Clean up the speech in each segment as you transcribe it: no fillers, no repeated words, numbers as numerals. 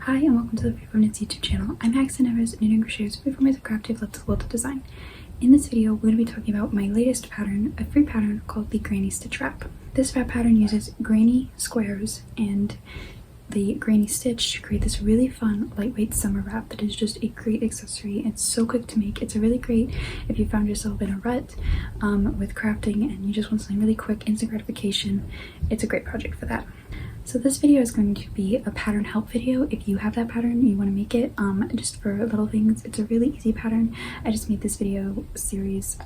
Hi and welcome to the FreeFormKnits YouTube channel. I'm Haxann Evers, Knit and Crochet FreeFormKnits Crafting Let's World Design. In this video, we're going to be talking about my latest pattern, a free pattern called the Granny Stitch Wrap. This wrap pattern uses granny squares and the granny stitch to create this really fun, lightweight summer wrap that is just a great accessory. It's so quick to make. It's a really great if you found yourself in a rut with crafting and you just want something really quick, instant gratification. It's a great project for that. So this video is going to be a pattern help video. If you have that pattern and you want to make it just for little things, it's a really easy pattern. I just made this video series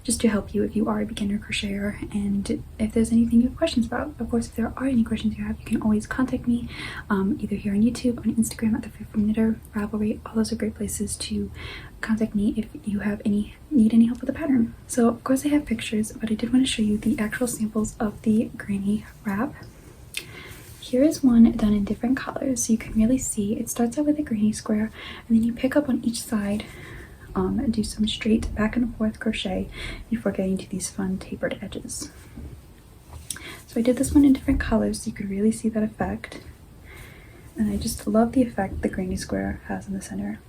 just to help you if you are a beginner crocheter, and if there's anything you have questions about. Of course, if there are any questions you have, you can always contact me either here on YouTube, on Instagram at the FreeFormKnitter, Ravelry. All those are great places to contact me if you have need any help with the pattern. So of course I have pictures, but I did want to show you the actual samples of the granny wrap. Here is one done in different colors, so you can really see. It starts out with a granny square, and then you pick up on each side and do some straight back and forth crochet before getting to these fun tapered edges. So I did this one in different colors so you could really see that effect, and I just love the effect the granny square has in the center.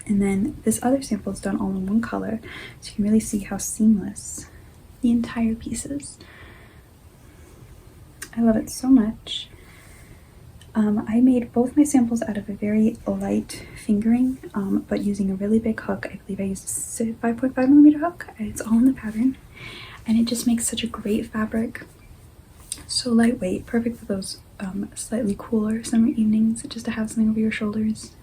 And then this other sample is done all in one color, so you can really see how seamless the entire piece is. I love it so much. I made both my samples out of a very light fingering, but using a really big hook. I believe I used a 5.5mm hook. It's all in the pattern, and it just makes such a great fabric. So lightweight, perfect for those slightly cooler summer evenings, just to have something over your shoulders.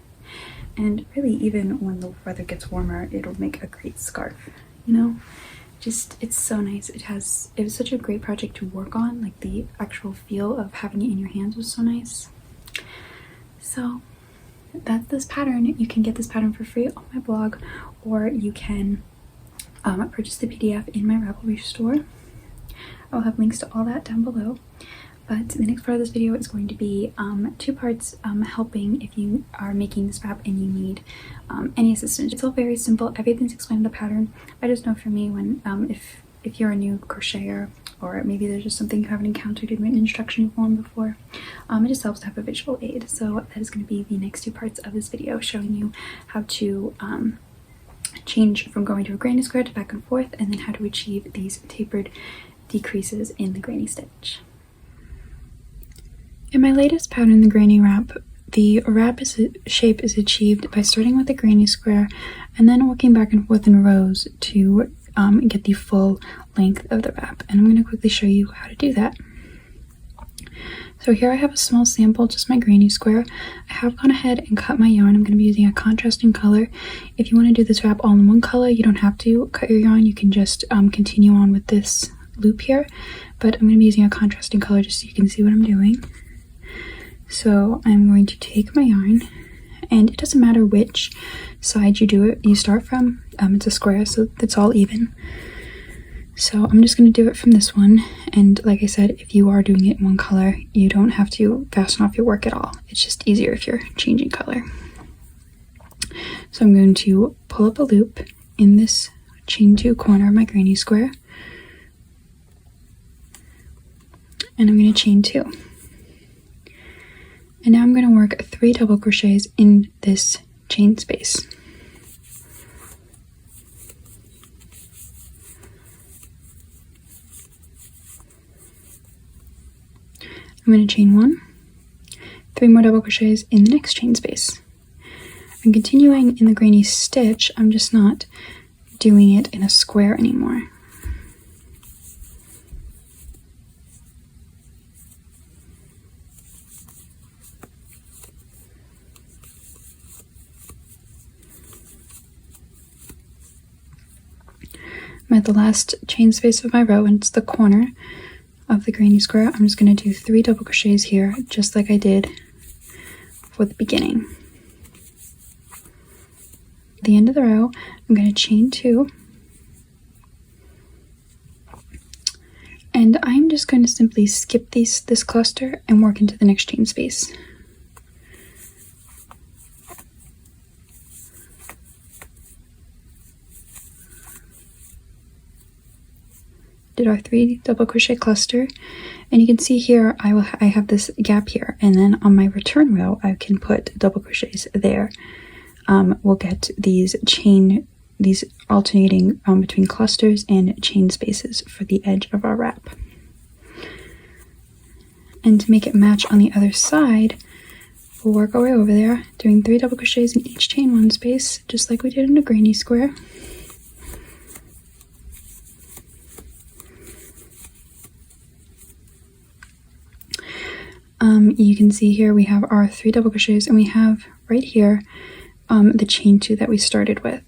And really, even when the weather gets warmer, it'll make a great scarf, you know? It's so nice. It was such a great project to work on. Like, the actual feel of having it in your hands was so nice. So that's this pattern. You can get this pattern for free on my blog, or you can purchase the PDF in my Ravelry Store. I'll have links to all that down below. But the next part of this video is going to be 2 parts helping if you are making this wrap and you need any assistance. It's all very simple. Everything's explained in the pattern. I just know for me, when if you're a new crocheter, or maybe there's just something you haven't encountered in an instruction form before, it just helps to have a visual aid. So that is going to be the next 2 parts of this video, showing you how to change from going to a granny square to back and forth, and then how to achieve these tapered decreases in the granny stitch. In my latest pattern, the granny wrap, the wrap shape is achieved by starting with a granny square and then working back and forth in rows to get the full length of the wrap. And I'm going to quickly show you how to do that. So here I have a small sample, just my granny square. I have gone ahead and cut my yarn. I'm going to be using a contrasting color. If you want to do this wrap all in one color, you don't have to cut your yarn. You can just continue on with this loop here. But I'm going to be using a contrasting color just so you can see what I'm doing. So I'm going to take my yarn, and it doesn't matter which side you start from. It's a square, so it's all even. So I'm just going to do it from this one, and like I said, if you are doing it in one color, you don't have to fasten off your work at all. It's just easier if you're changing color. So I'm going to pull up a loop in this chain 2 corner of my granny square, and I'm going to chain 2. And now I'm going to work 3 double crochets in this chain space. I'm going to chain 1, 3 more double crochets in the next chain space. I'm continuing in the granny stitch, I'm just not doing it in a square anymore. I'm at the last chain space of my row, and it's the corner of the granny square. I'm just going to do 3 double crochets here, just like I did for the beginning. At the end of the row, I'm going to chain 2, and I'm just going to simply skip this cluster and work into the next chain space. did our 3 double crochet cluster, and you can see here I have this gap here, and then on my return row I can put double crochets there. We'll get these alternating between clusters and chain spaces for the edge of our wrap. And to make it match on the other side, we'll work our way over there, doing 3 double crochets in each chain 1 space, just like we did in a granny square. You can see here we have our 3 double crochets, and we have right here the chain 2 that we started with.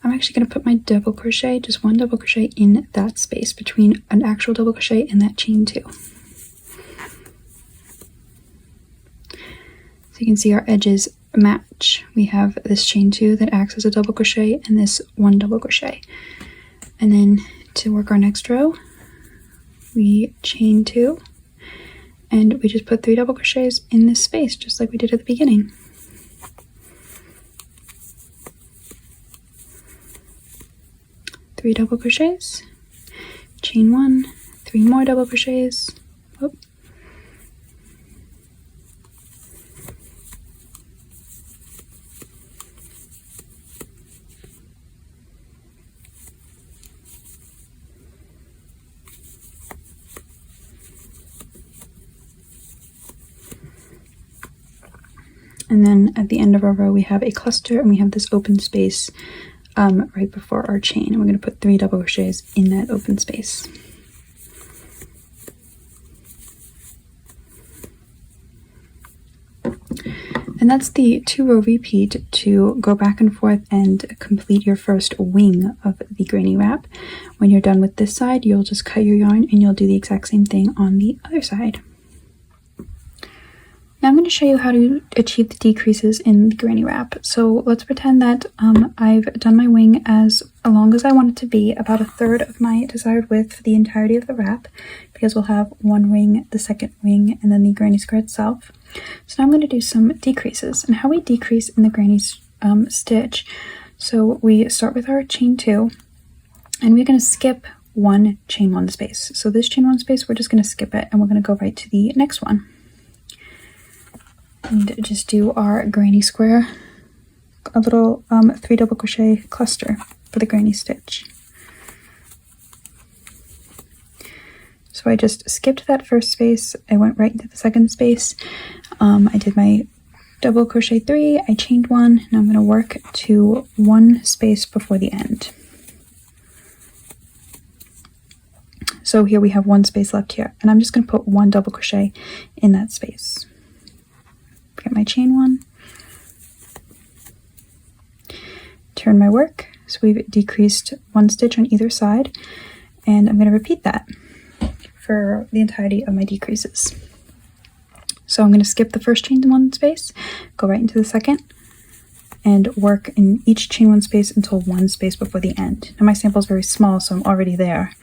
I'm actually going to put my double crochet, just 1 double crochet in that space between an actual double crochet and that chain 2. So you can see our edges match. We have this chain 2 that acts as a double crochet and this 1 double crochet. And then to work our next row, we chain 2 and we just put 3 double crochets in this space just like we did at the beginning. Three double crochets, chain 1, 3 more double crochets. Oh. And then at the end of our row we have a cluster, and we have this open space right before our chain, and we're going to put 3 double crochets in that open space. And that's the 2-row repeat to go back and forth and complete your first wing of the granny wrap. When you're done with this side, you'll just cut your yarn and you'll do the exact same thing on the other side. Now I'm going to show you how to achieve the decreases in the granny wrap. So let's pretend that I've done my wing as long as I want it to be, about 1/3 of my desired width for the entirety of the wrap, because we'll have 1 wing, the second wing, and then the granny square itself. So now I'm going to do some decreases, and how we decrease in the granny stitch. So we start with our chain 2, and we're going to skip 1 chain 1 space. So this chain 1 space, we're just going to skip it, and we're going to go right to the next one. And just do our granny square, a little 3 double crochet cluster for the granny stitch. So I just skipped that first space, I went right into the second space, I did my double crochet 3, I chained 1, and I'm going to work to 1 space before the end. So here we have 1 space left here, and I'm just going to put 1 double crochet in that space. Get my chain 1, turn my work, so we've decreased 1 stitch on either side, and I'm going to repeat that for the entirety of my decreases. So I'm going to skip the first chain 1 space, go right into the second, and work in each chain 1 space until 1 space before the end. Now my sample is very small, so I'm already there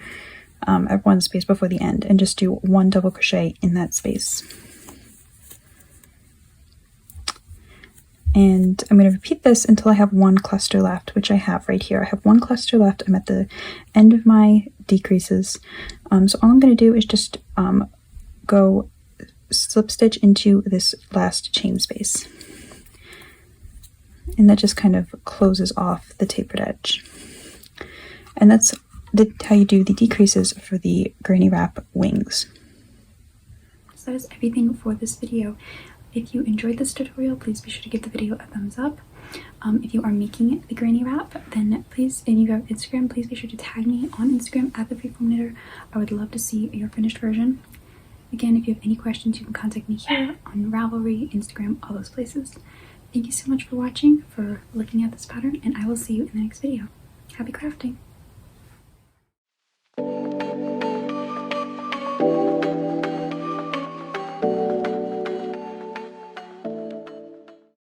at 1 space before the end, and just do 1 double crochet in that space. And I'm going to repeat this until I have 1 cluster left, which I have right here. I have 1 cluster left. I'm at the end of my decreases. So all I'm going to do is just go slip stitch into this last chain space. And that just kind of closes off the tapered edge. And that's how you do the decreases for the granny wrap wings. So that is everything for this video. If you enjoyed this tutorial, please be sure to give the video a thumbs up. If you are making the granny wrap, then please, and you have Instagram, please be sure to tag me on Instagram at the Freeform Knitter. I would love to see your finished version. Again, if you have any questions, you can contact me here on Ravelry, Instagram, all those places. Thank you so much for watching, for looking at this pattern, and I will see you in the next video. Happy crafting!